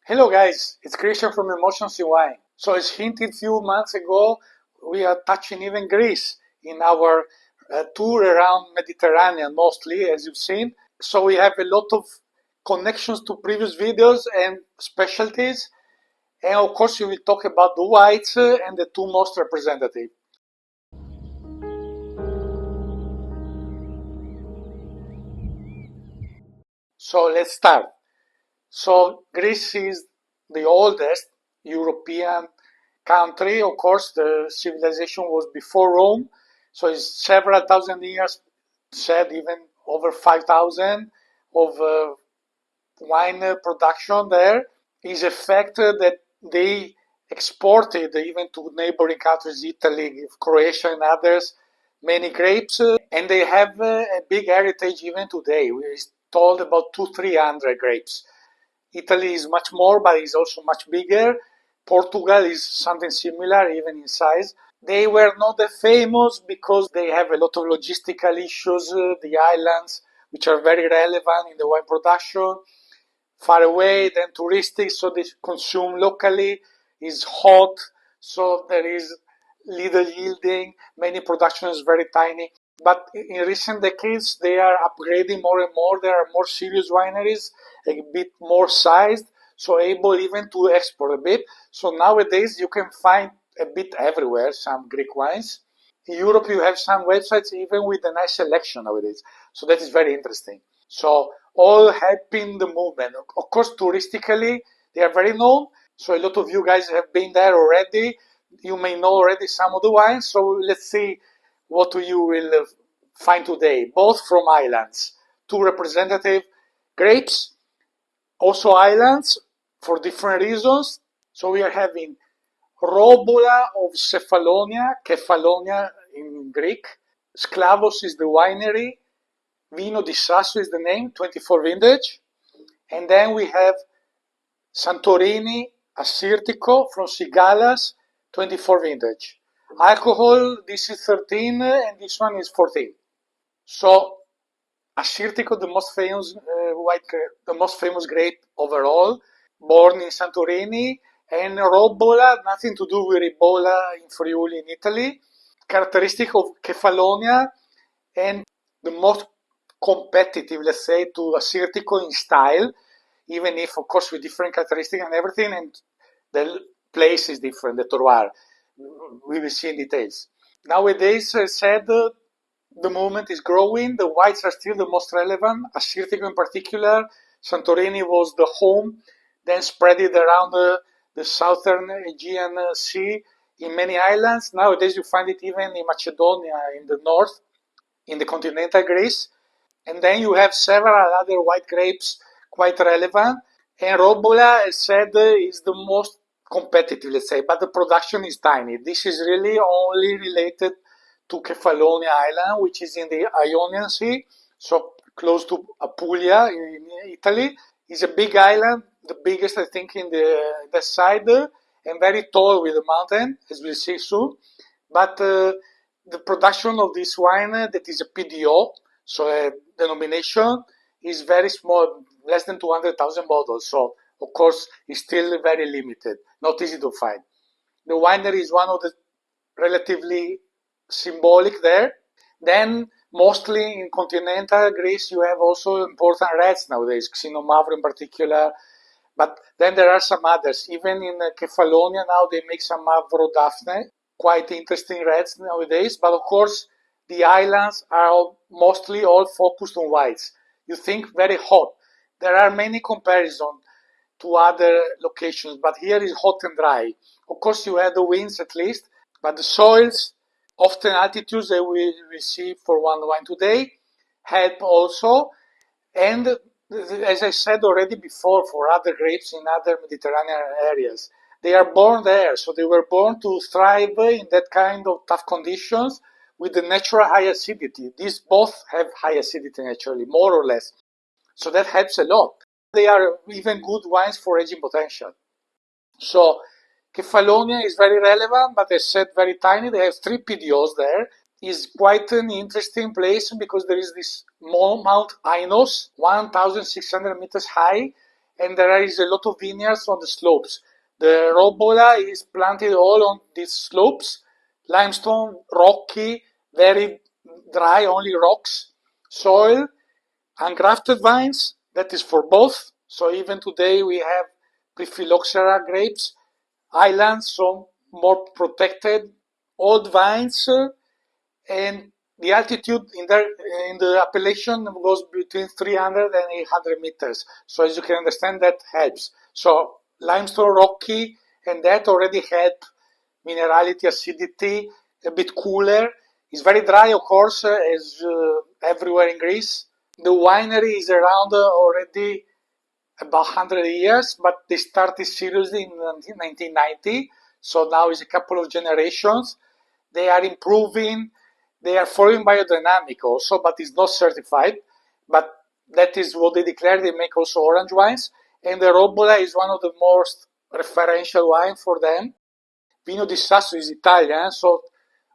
Hello guys, it's Christian from Emotions in Wine. So as hinted a few months ago, we are touching even Greece in our tour around Mediterranean mostly, as you've seen. So we have a lot of connections to previous videos and specialties. And of course we will talk about the whites and the two most representative. So let's start. So Greece is the oldest European country. Of course, the civilization was before Rome, so it's several thousand years, said even over 5,000 of wine production there. Is a fact that they exported even to neighboring countries, Italy, Croatia, and others, many grapes, and they have a big heritage even today. We're told about 200-300 grapes. Italy is much more, but is also much bigger. Portugal is something similar, even in size. They were not that famous because they have a lot of logistical issues, the islands, which are very relevant in the wine production, far away, then touristic, so they consume locally, is hot, so there is little yielding, many production is very tiny. But in recent decades, they are upgrading more and more. There are more serious wineries, a bit more sized, so able even to export a bit. So nowadays, you can find a bit everywhere some Greek wines. In Europe, you have some websites even with a nice selection nowadays. So that is very interesting. So all helping the movement. Of course, touristically, they are very known. So a lot of you guys have been there already. You may know already some of the wines. So let's see what you will find today, both from islands. Two representative grapes, also islands for different reasons. So we are having Robola of Cephalonia in Greek. Sclavos is the winery. Vino di Sasso is the name, 24 vintage. And then we have Santorini, Assyrtiko from Sigalas, 24 vintage. Alcohol, this is 13 and this one is 14. So Assyrtiko, the most famous the most famous grape overall, born in Santorini, and Robola, nothing to do with Ribola in Friuli in Italy. Characteristic of Cephalonia and the most competitive, let's say, to Assyrtiko in style, even if, of course, with different characteristics and everything, and the place is different, the terroir. We will see in details. Nowadays, I said, the movement is growing. The whites are still the most relevant. Assyrtiko in particular. Santorini was the home, then spread it around the southern Aegean Sea in many islands. Nowadays, you find it even in Macedonia in the north, in the continental Greece. And then you have several other white grapes quite relevant. And Robola, as said, is the most competitive, let's say, but the production is tiny. This is really only related to Cephalonia Island, which is in the Ionian Sea, so close to Apulia in Italy. It's a big island, the biggest, I think, in the side, and very tall with the mountain, as we'll see soon. But the production of this wine, that is a PDO, so a denomination, is very small, less than 200,000 bottles. So, of course, it's still very limited, not easy to find. The winery is one of the relatively symbolic there. Then, mostly in continental Greece, you have also important reds nowadays, Xenomavro in particular. But then there are some others. Even in Cephalonia now, they make some Mavro Daphne, quite interesting reds nowadays. But of course, the islands are mostly all focused on whites. You think very hot. There are many comparisons to other locations, but here is hot and dry. Of course, you have the winds at least, but the soils, often altitudes that we see for one wine today, help also. And as I said already before, for other grapes in other Mediterranean areas, they are born there. So they were born to thrive in that kind of tough conditions with the natural high acidity. These both have high acidity naturally, more or less. So that helps a lot. They are even good wines for aging potential. So Cephalonia is very relevant, but as said, very tiny. They have 3 PDOs there. Is quite an interesting place because there is this Mount Ainos, 1,600 meters high, and there is a lot of vineyards on the slopes. The Robola is planted all on these slopes, limestone, rocky, very dry, only rocks, soil, ungrafted vines, that is for both. So even today we have Prephyloxera grapes, islands, so more protected, old vines, and the altitude in the appellation goes between 300 and 800 meters. So as you can understand, that helps. So limestone, rocky, and that already help minerality, acidity, a bit cooler. It's very dry, of course, as everywhere in Greece. The winery is around already about 100 years, but they started seriously in 1990. So now it's a couple of generations. They are improving. They are following biodynamic also, but it's not certified. But that is what they declare. They make also orange wines. And the Robola is one of the most referential wine for them. Vino di Sasso is Italian, so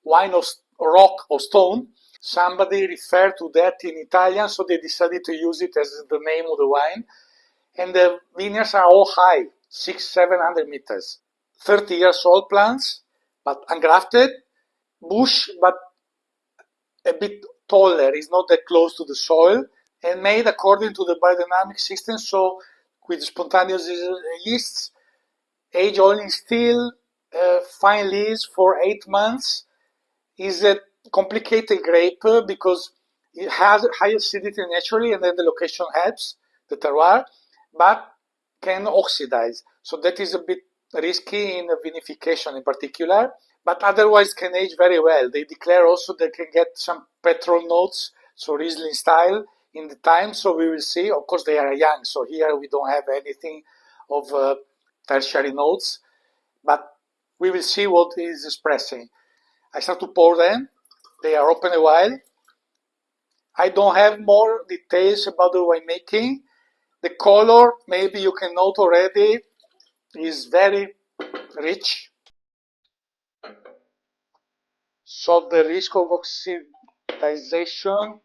wine of rock or stone. Somebody referred to that in Italian, so they decided to use it as the name of the wine. And the vineyards are all high, 600-700 meters. 30 years old plants, but ungrafted. Bush, but a bit taller, is not that close to the soil, and made according to the biodynamic system, so with spontaneous yeasts, age only still, fine leaves for 8 months. Is a complicated grape because it has high acidity naturally, and then the location helps, the terroir, but can oxidize. So that is a bit risky in vinification in particular, but otherwise can age very well. They declare also they can get some petrol notes, so Riesling style in the time, so we will see. Of course, they are young, so here we don't have anything of tertiary notes, but we will see what is expressing. I start to pour them. They are open a while. I don't have more details about the winemaking. The color, maybe you can note already, is very rich. So the risk of oxidization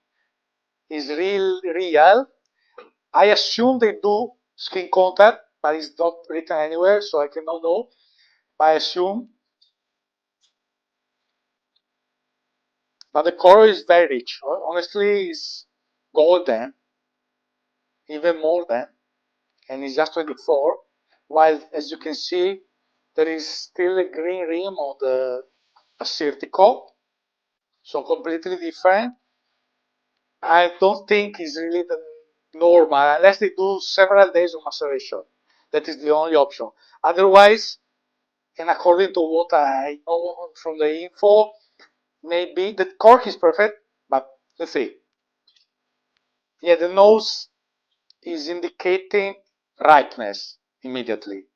is real. I assume they do skin contact, but it's not written anywhere, so I cannot know. But I assume. But the color is very rich. Honestly, it's golden, even more than, and it's just 24. While, as you can see, there is still a green rim on the Assyrtiko, so completely different. I don't think it's really the normal, unless they do several days of maceration. That is the only option. Otherwise, and according to what I know from the info, maybe the cork is perfect, but let's see. Yeah, the nose is indicating ripeness immediately.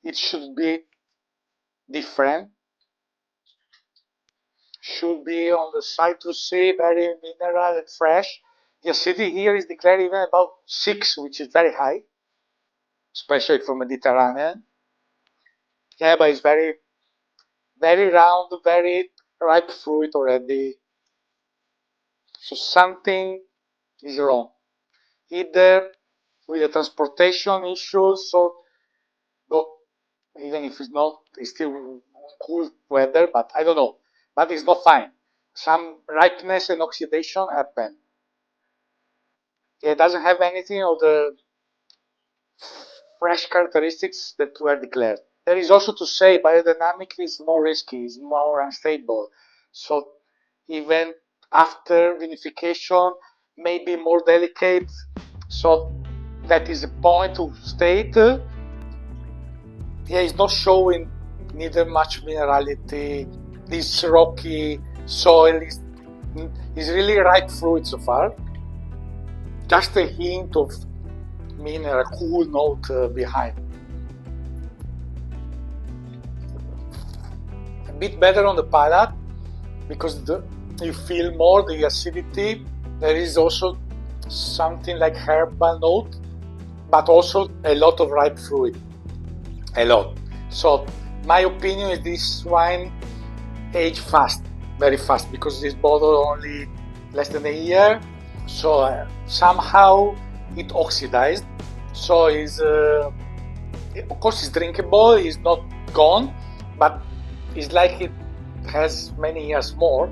It should be different. Should be on the citrusy, very mineral and fresh. The acidity here is declared even about 6, which is very high, especially for Mediterranean. Yeah, but it's very, very round, very ripe fruit already. So something is wrong. Either with the transportation issues, so even if it's not, it's still cool weather, but I don't know. But it's not fine. Some ripeness and oxidation happen. It doesn't have anything of the fresh characteristics that were declared. There is also to say biodynamic is more risky, is more unstable. So even after vinification may be more delicate. So that is the point to state. Yeah, it's not showing neither much minerality. This rocky soil is really ripe fruit so far. Just a hint of mineral, cool note behind. A bit better on the palate because you feel more the acidity. There is also something like herbal note, but also a lot of ripe fruit. A lot. So my opinion is this wine aged fast, very fast, because this bottle only less than a year. So somehow it oxidized. So it's of course it's drinkable, it's not gone, but it's like it has many years more.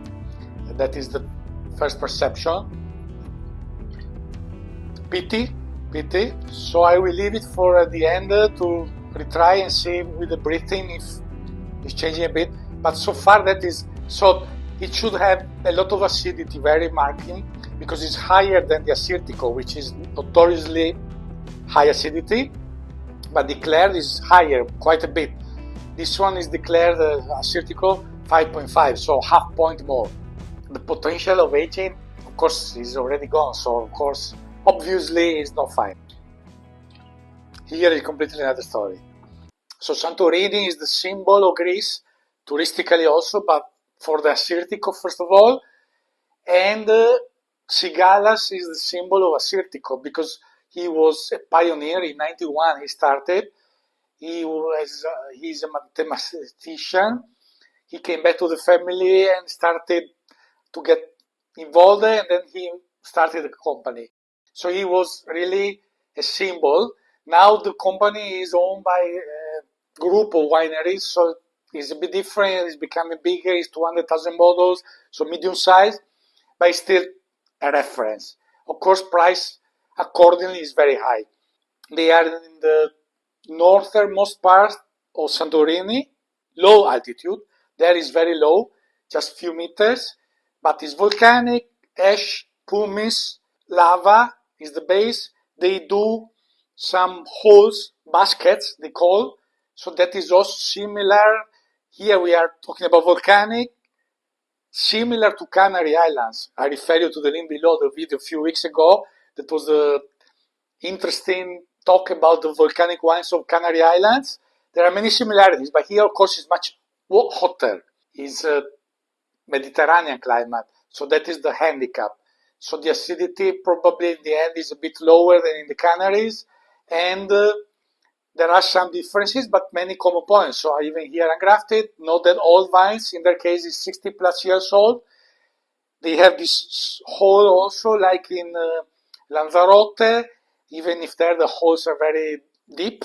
That is the first perception. Pity. So I will leave it for the end to retry and see with the breathing if it's changing a bit. But so far that is, so it should have a lot of acidity, very marking, because it's higher than the Assyrtiko, which is notoriously high acidity, but declared is higher quite a bit. This one is declared Assyrtiko 5.5, so half point more. The potential of aging, of course, is already gone, so of course, obviously, it's not fine. Here is completely another story. So Santorini is the symbol of Greece, touristically also, but for the Assyrtiko first of all, and Sigalas is the symbol of Assyrtiko because he was a pioneer. In 91 he started. He's a mathematician. He came back to the family and started to get involved, and then he started a company. So he was really a symbol. Now the company is owned by a group of wineries, so it's a bit different. It's becoming bigger. It's 200,000 bottles, so medium size, but it's still a reference. Of course, price accordingly is very high. They are in the northernmost part of Santorini, low altitude. There is very low, just few meters, but it's volcanic, ash, pumice, lava is the base. They do some holes, baskets they call, so that is also similar. Here we are talking about volcanic, similar to Canary Islands. I refer you to the link below the video a few weeks ago. That was the interesting talk about the volcanic wines of Canary Islands. There are many similarities, but here of course it's much hotter. It's a Mediterranean climate, so that is the handicap. So the acidity probably in the end is a bit lower than in the Canaries, and there are some differences, but many common points. So even here ungrafted, note that old vines, in their case, is 60 plus years old. They have this hole also, like in Lanzarote, even if there the holes are very deep.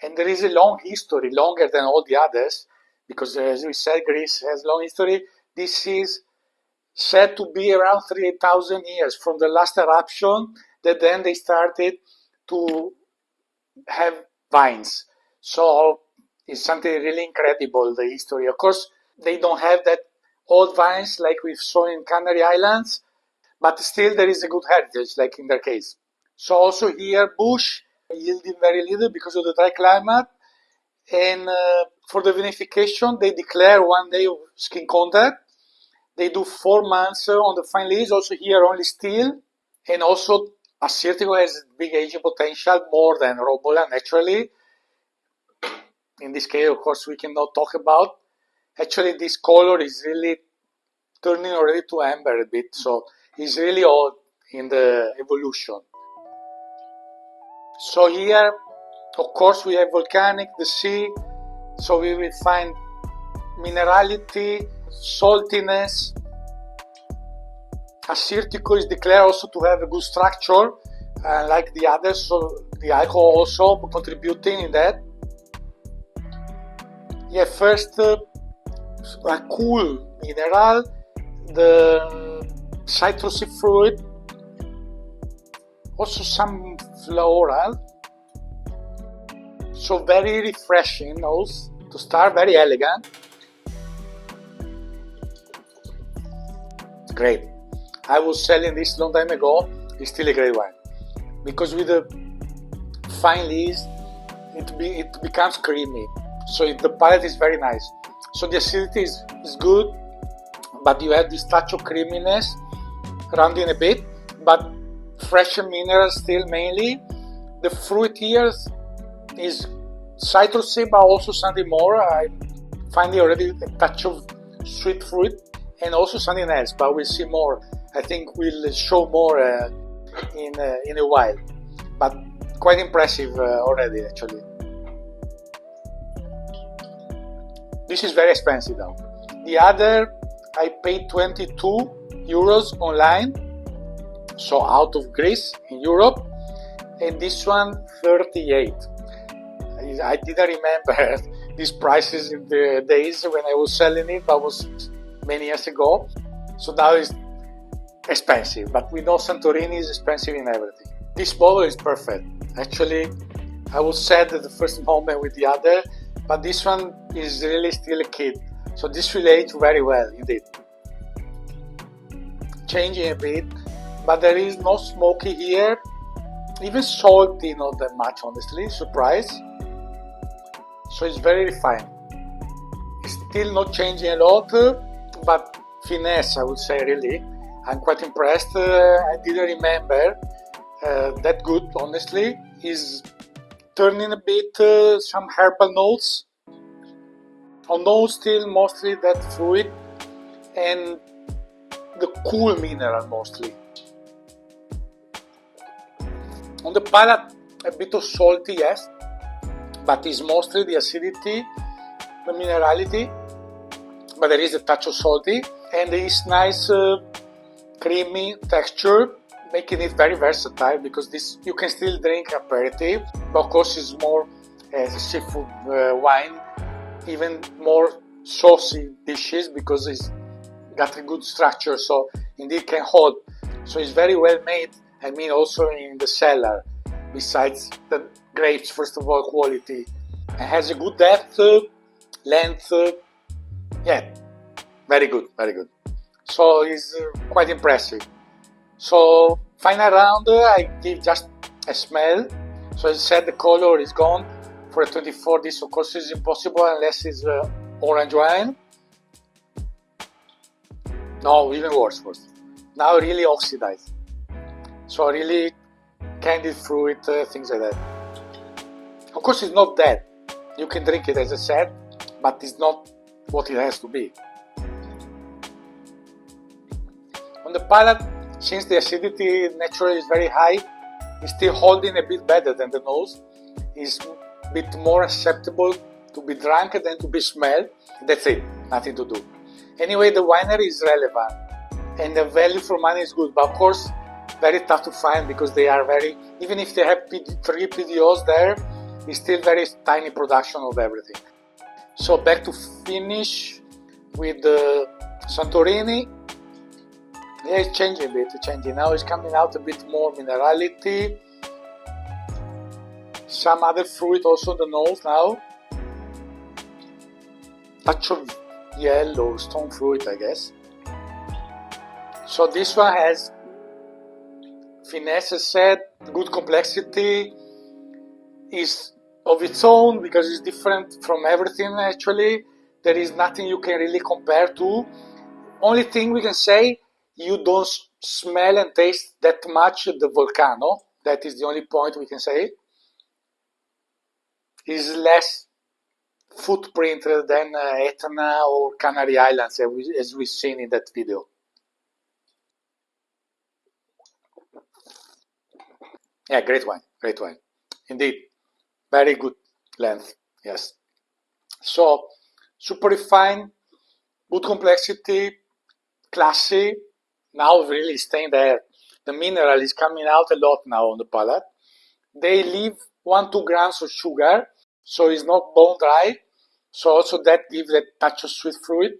And there is a long history, longer than all the others, because as we said, Greece has long history. This is said to be around 3,000 years from the last eruption, that then they started to have vines. So it's something really incredible, the history. Of course, they don't have that old vines like we saw in Canary Islands, but still there is a good heritage, like in their case. So also here, bush yielding very little because of the dry climate. And for the vinification, they declare 1 day of skin contact. They do 4 months on the fine leaves. Also here, only still. And also, Assyrtiko has big aging potential, more than Robola, naturally. In this case, of course, we cannot talk about. Actually, this color is really turning already to amber a bit. So it's really old in the evolution. So here, of course, we have volcanic, the sea. So we will find minerality, saltiness. Assyrtiko is declared also to have a good structure, like the others, so the alcohol also contributing in that. Yeah, first, a cool mineral, the citrusy fruit, also some floral, so very refreshing nose to start, very elegant. Great. I was selling this long time ago. It's still a great wine because with the fine leaves, it becomes creamy. So the palate is very nice. So the acidity is good, but you have this touch of creaminess, rounding a bit, but fresh and mineral still mainly. The fruit here is citrusy, but also something more. I find already a touch of sweet fruit and also something else, but we'll see more. I think we'll show more in a while, but quite impressive already actually. This is very expensive though. The other, I paid 22 euros online, so out of Greece in Europe, and this one 38. I didn't remember these prices in the days when I was selling it. That was many years ago. So now it's expensive, but we know Santorini is expensive in everything. This bottle is perfect. Actually, I was sad at the first moment with the other, but this one is really still a kid. So this will age very well indeed. Changing a bit, but there is no smoky here. Even salty, not that much, honestly. Surprise. So it's very refined. It's still not changing a lot, but finesse, I would say, really. I'm quite impressed. I didn't remember that good, honestly. Is turning a bit some herbal notes. On nose, still mostly that fruit and the cool mineral mostly. On the palate, a bit of salty, yes, but it's mostly the acidity, the minerality, but there is a touch of salty, and it's nice creamy texture, making it very versatile, because this you can still drink aperitif, but of course it's more seafood wine, even more saucy dishes, because it's got a good structure, so indeed can hold. So it's very well made. I mean, also in the cellar, besides the grapes, first of all, quality. It has a good depth, length, yeah, very good, very good. So it's quite impressive. So final round, I give just a smell. So as I said, the color is gone. For a 24, this of course is impossible unless it's orange wine. No, even worse. Now really oxidized. So really candied fruit, things like that. Of course it's not dead. You can drink it as I said, but it's not what it has to be. On the palate, since the acidity naturally is very high, it's still holding a bit better than the nose. It's a bit more acceptable to be drunk than to be smelled. That's it, nothing to do. Anyway, the winery is relevant and the value for money is good, but of course very tough to find because they are very, even if they have 3 PDOs there, it's still very tiny production of everything. So back to finish with the Santorini. Yeah, it's changing a bit, Now it's coming out a bit more minerality. Some other fruit also on the nose now. Touch of yellow, stone fruit, I guess. So this one has finesse, as said, good complexity, is of its own because it's different from everything actually. There is nothing you can really compare to. Only thing we can say, you don't smell and taste that much the volcano. That is the only point we can say. Is less footprint than Etna or Canary Islands, as we've seen in that video. Yeah, great wine, indeed, very good length. Yes. So super refined, good complexity, classy. Now really staying there. The mineral is coming out a lot now on the palate. They leave 1-2 grams of sugar, so it's not bone dry. So also that gives a touch of sweet fruit.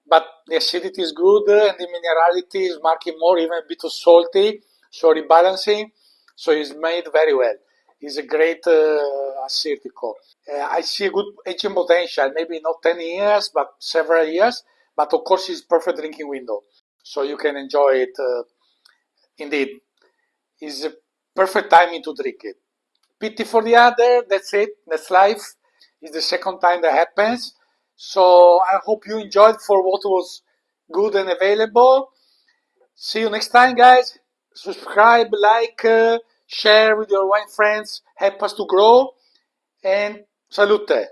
But the acidity is good and the minerality is marking more, even a bit of salty, so rebalancing. So it's made very well. It's a great Assyrtiko. I see a good aging potential, maybe not 10 years, but several years. But of course, it's perfect drinking window. So you can enjoy it. Indeed, it's a perfect timing to drink it. Pity for the other, that's it, that's life. It's the second time that happens. So I hope you enjoyed for what was good and available. See you next time, guys. Subscribe, like, share with your wine friends. Help us to grow. And salute.